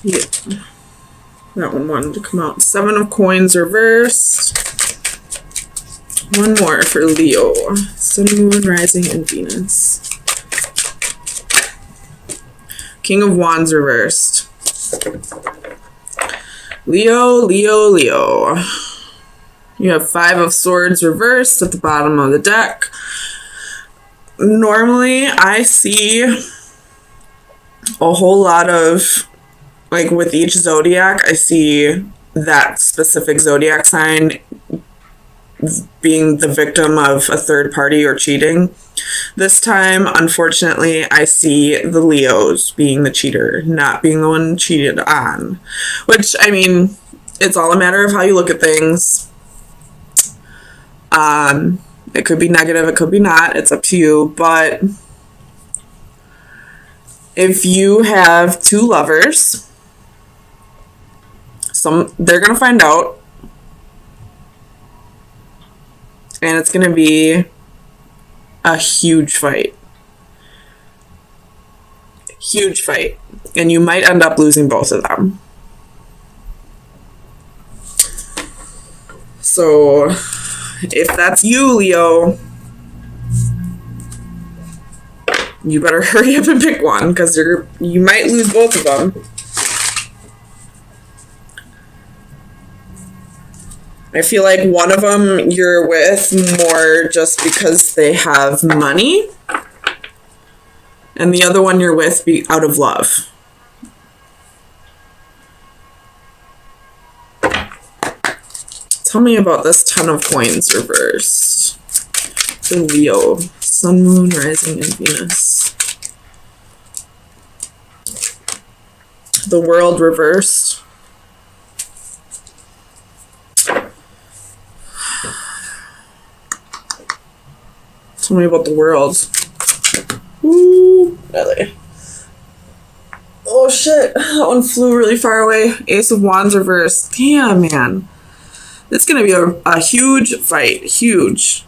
Yeah. That one wanted to come out. 7 of Coins reversed. One more for Leo. Sun, Moon, Rising, and Venus. King of Wands reversed. Leo, Leo, Leo. You have 5 of Swords reversed at the bottom of the deck. Normally, I see a whole lot of, like with each zodiac, I see that specific zodiac sign being the victim of a third party or cheating. This time, unfortunately, I see the Leos being the cheater, not being the one cheated on. Which, I mean, it's all a matter of how you look at things. It could be negative, it could be not. It's up to you. But if you have 2 lovers, they're going to find out. And it's going to be a huge fight. Huge fight. And you might end up losing both of them. So, if that's you, Leo, you better hurry up and pick one, because you might lose both of them. I feel like one of them you're with more just because they have money, and the other one you're with out of love. Tell me about this 10 of Coins reversed. For Leo, Sun, Moon, Rising, and Venus. The World reversed. Tell me about the World. Ooh, really? Oh shit, that one flew really far away. Ace of Wands reversed. Damn, man. It's gonna be a huge fight. Huge.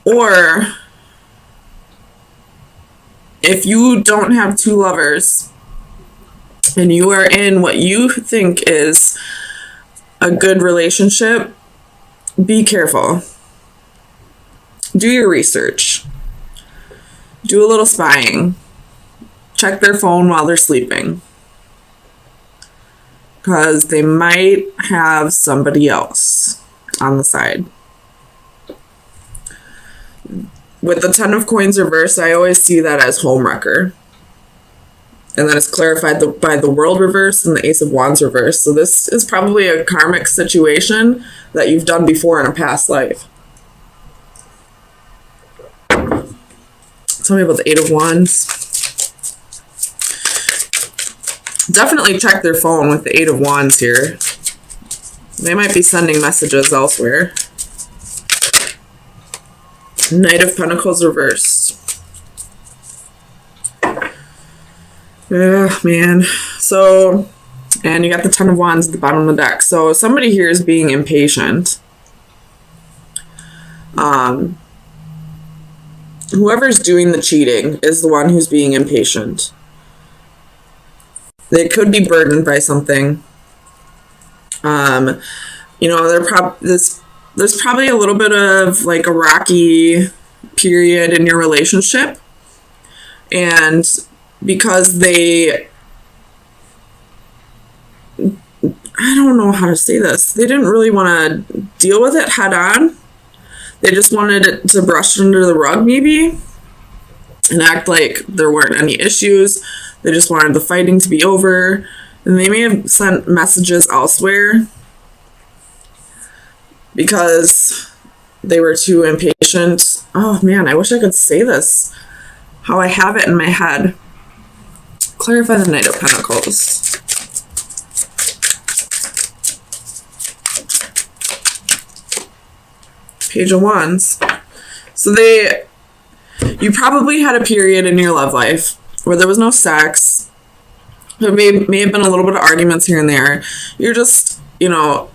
Or, if you don't have 2 lovers, and you are in what you think is a good relationship, be careful. Do your research. Do a little spying. Check their phone while they're sleeping. Because they might have somebody else on the side. With the 10 of Coins reversed, I always see that as homewrecker. And then it's clarified by the World reverse and the Ace of Wands reverse. So this is probably a karmic situation that you've done before in a past life. Tell me about the 8 of Wands. Definitely check their phone with the 8 of Wands here. They might be sending messages elsewhere. Knight of Pentacles reversed. Man. So, and you got the 10 of Wands at the bottom of the deck. So somebody here is being impatient. Whoever's doing the cheating is the one who's being impatient. They could be burdened by something. You know, there's probably a little bit of like a rocky period in your relationship. And because I don't know how to say this. They didn't really want to deal with it head on. They just wanted it to brush under the rug maybe and act like there weren't any issues. They just wanted the fighting to be over. And they may have sent messages elsewhere because they were too impatient. Oh man, I wish I could say this how I have it in my head. Clarify the Knight of Pentacles. Page of Wands. So you probably had a period in your love life where there was no sex. There may have been a little bit of arguments here and there. You're just, you know,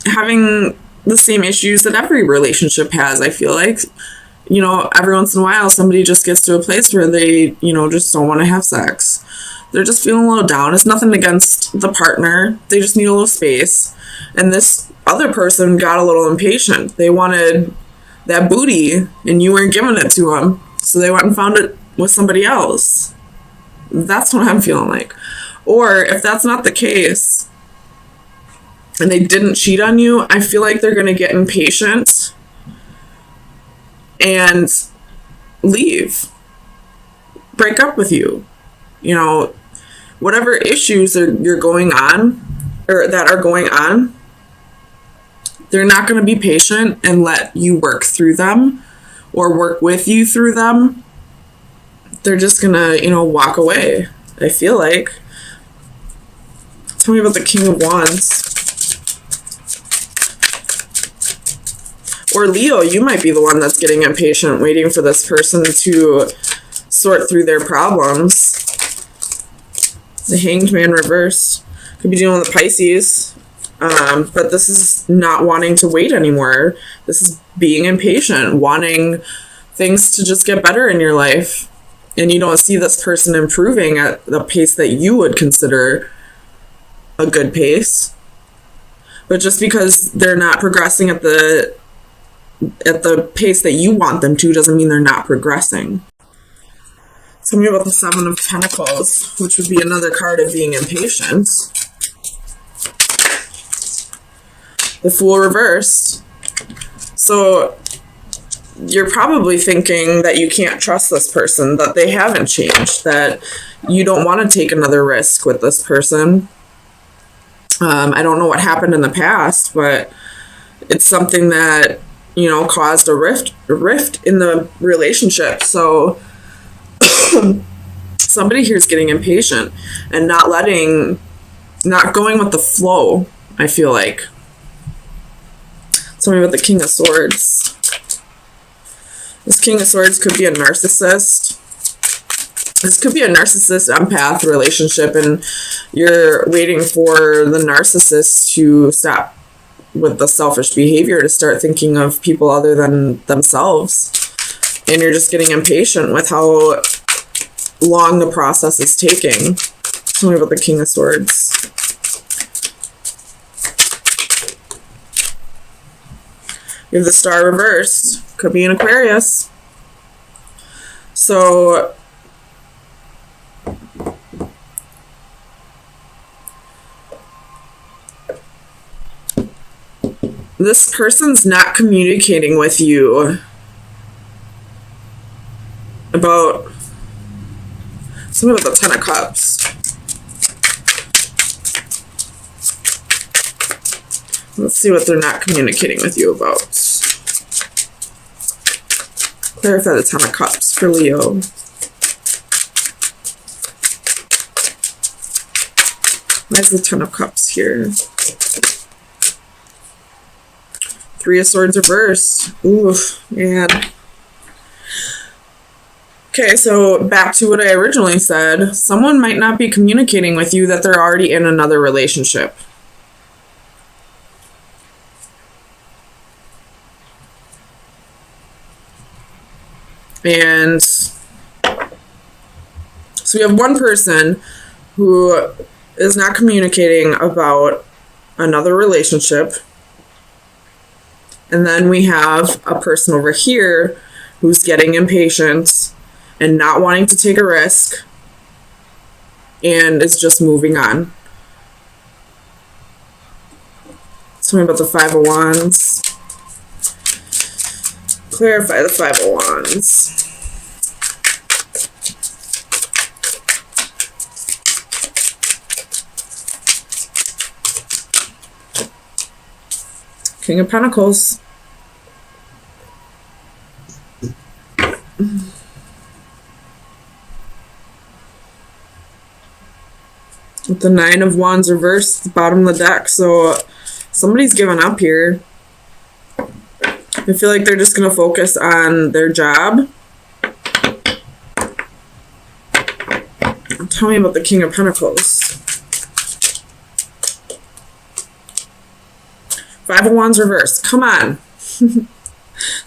having the same issues that every relationship has, I feel like. every once in a while somebody just gets to a place where they, just don't want to have sex. They're just feeling a little down. It's nothing against the partner. They just need a little space. And this other person got a little impatient. They wanted that booty and you weren't giving it to them. So they went and found it with somebody else. That's what I'm feeling like. Or if that's not the case and they didn't cheat on you, I feel like they're going to get impatient and leave. Break up with you. Whatever issues you're going on or that are going on, they're not going to be patient and let you work through them or work with you through them. They're just going to, walk away, I feel like. Tell me about the King of Wands. Or Leo, you might be the one that's getting impatient, waiting for this person to sort through their problems. The Hanged Man reversed. Could be dealing with Pisces. But this is not wanting to wait anymore. This is being impatient, wanting things to just get better in your life. And you don't see this person improving at the pace that you would consider a good pace. But just because they're not progressing at the pace that you want them to doesn't mean they're not progressing. Tell me about the Seven of Pentacles, which would be another card of being impatient. The Fool reversed. So you're probably thinking that you can't trust this person, that they haven't changed, that you don't want to take another risk with this person. I don't know what happened in the past, but it's something that, caused a rift in the relationship. So somebody here is getting impatient and not going with the flow, I feel like. Tell me about the King of Swords. This King of Swords could be a narcissist. This could be a narcissist empath relationship, and you're waiting for the narcissist to stop with the selfish behavior, to start thinking of people other than themselves. And you're just getting impatient with how long the process is taking. Tell me about the King of Swords. You have the Star reversed. Could be an Aquarius. So this person's not communicating with you about something about the Ten of Cups. Let's see what they're not communicating with you about. Clarify the Ten of Cups for Leo. Where's the Ten of Cups here? Three of Swords reversed. Ooh, man. Okay, so back to what I originally said. Someone might not be communicating with you that they're already in another relationship. And so we have one person who is not communicating about another relationship. And then we have a person over here who's getting impatient and not wanting to take a risk and is just moving on. Tell me about the Five of Wands. Clarify the Five of Wands. King of Pentacles. With the Nine of Wands reversed at the bottom of the deck. So somebody's given up here. I feel like they're just going to focus on their job. Tell me about the King of Pentacles. Five of Wands reversed. Come on. So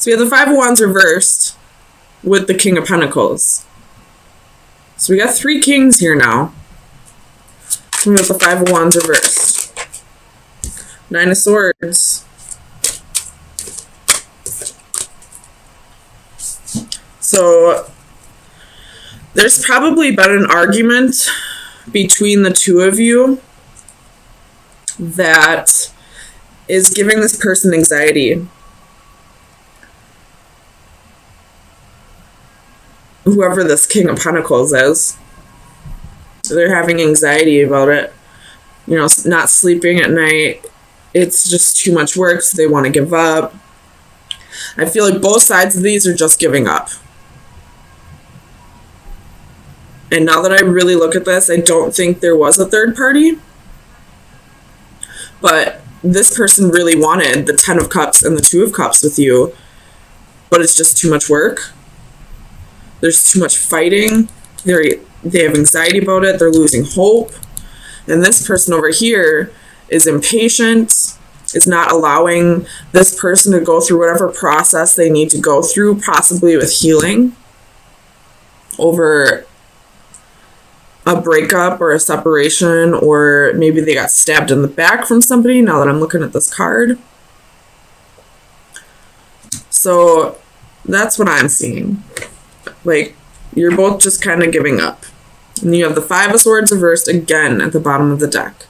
we have the Five of Wands reversed. with the King of Pentacles. So we got 3 kings here now. So we got the 5 of Wands reversed. 9 of Swords. So there's probably been an argument between the two of you that is giving this person anxiety. Whoever this King of Pentacles is, they're having anxiety about it. You know, not sleeping at night. It's just too much work, so they want to give up. I feel like both sides of these are just giving up. And now that I really look at this, I don't think there was a third party. But this person really wanted the 10 of Cups and the 2 of Cups with you. But it's just too much work. There's too much fighting. They have anxiety about it. They're losing hope. And this person over here is impatient, is not allowing this person to go through whatever process they need to go through, possibly with healing over a breakup or a separation, or maybe they got stabbed in the back from somebody, now that I'm looking at this card. So that's what I'm seeing. Like, you're both just kind of giving up. And you have the 5 of Swords reversed again at the bottom of the deck.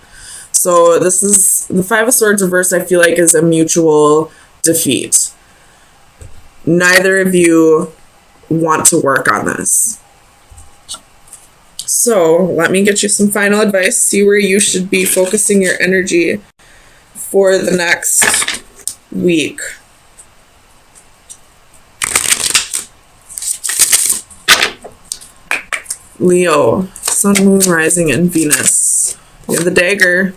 So this is, the 5 of Swords reversed, I feel like, is a mutual defeat. Neither of you want to work on this. So let me get you some final advice. See where you should be focusing your energy for the next week. Leo, Sun, Moon, Rising, and Venus. You have the Dagger.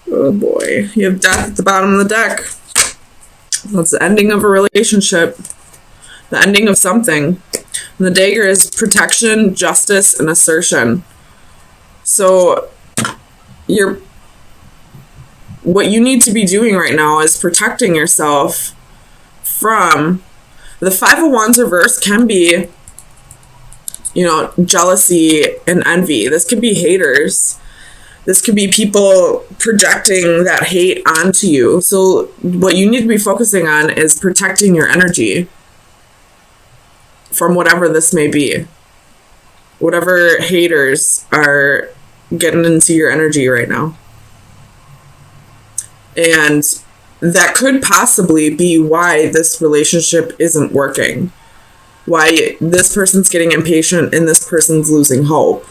Oh boy. You have Death at the bottom of the deck. That's the ending of a relationship. The ending of something. And the Dagger is protection, justice, and assertion. So what you need to be doing right now is protecting yourself from the 5 of Wands reverse. Can be, you know, jealousy and envy. This could be haters. This could be people projecting that hate onto you. So what you need to be focusing on is protecting your energy from whatever this may be. Whatever haters are getting into your energy right now. And that could possibly be why this relationship isn't working. Why this person's getting impatient and this person's losing hope.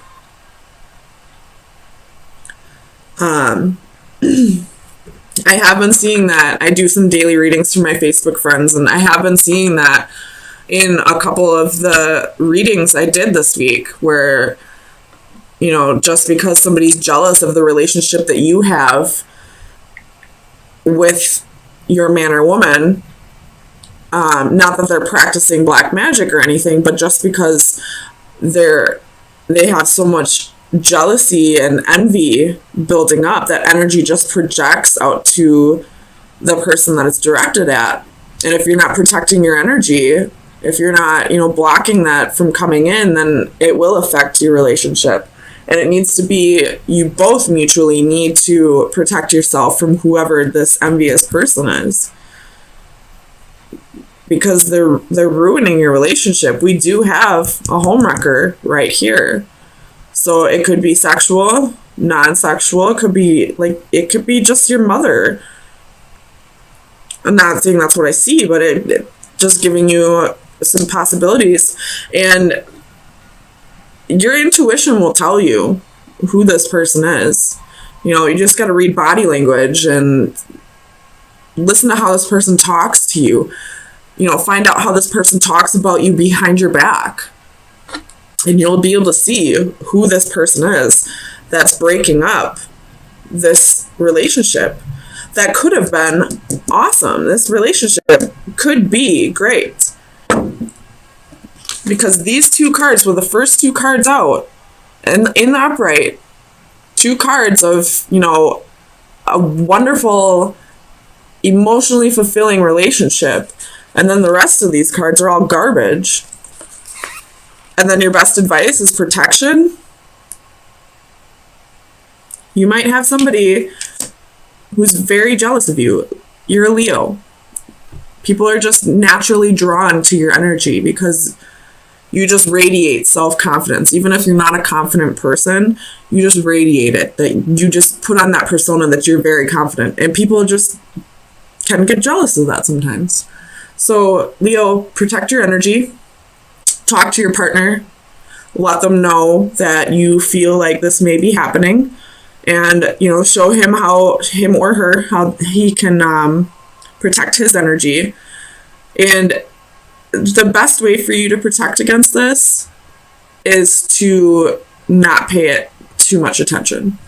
I have been seeing that. I do some daily readings for my Facebook friends, and I have been seeing that in a couple of the readings I did this week, where, you know, just because somebody's jealous of the relationship that you have with your man or woman, not that they're practicing black magic or anything, but just because they have so much jealousy and envy building up, that energy just projects out to the person that it's directed at. And if you're not protecting your energy, if you're not, you know, blocking that from coming in, then it will affect your relationship. And it needs to be, you both mutually need to protect yourself from whoever this envious person is. Because they're ruining your relationship. We do have a homewrecker right here. So it could be sexual, non-sexual, it could be just your mother. I'm not saying that's what I see, but it just giving you some possibilities. And your intuition will tell you who this person is. You know, you just got to read body language and listen to how this person talks to you. You know, find out how this person talks about you behind your back. And you'll be able to see who this person is that's breaking up this relationship. That could have been awesome. This relationship could be great. Because these 2 cards were the first 2 cards out. And in the upright, 2 cards of, you know, a wonderful, emotionally fulfilling relationship And then the rest of these cards are all garbage. And then your best advice is protection. You might have somebody who's very jealous of you. You're a Leo. People are just naturally drawn to your energy because you just radiate self-confidence. Even if you're not a confident person, you just radiate it. That you just put on that persona that you're very confident. And people just can get jealous of that sometimes. So, Leo, protect your energy. Talk to your partner. Let them know that you feel like this may be happening. And, show him or her, how he can protect his energy. And the best way for you to protect against this is to not pay it too much attention.